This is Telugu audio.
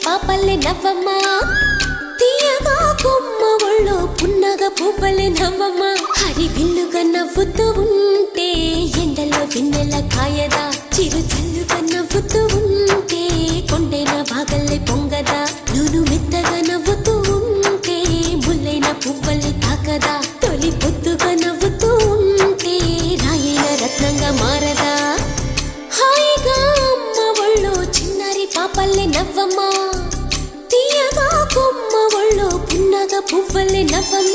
పాపల్లే నవ్వమ్మ తీయగా కొమ్మ ఒళ్ళో పున్నగ పువ్వలే నవ్వమ్మ హరి విల్లుగా నవ్వుతూ ఉంటే ఎండలో వెన్నెల కాయదా చిరు చల్లుగా నవ్వుతూ ఉంటే కొండైన భాగల్లే పొంగదా నూను మెత్తగా నవ్వుతూ ఉంటే ముల్లైన పువ్వల్ని తాకదా తొలి పొద్దుగా నవ్వుతూ ఉంటే రాయైన రత్నంగా మారదా హాయిగా అమ్మ ఒళ్ళో చిన్నారి పాపల్లే నవ్వమ్మ తీయగా కొమ్మ ఒళ్ళో పున్నగ పువ్వలే నవ్వమ్మ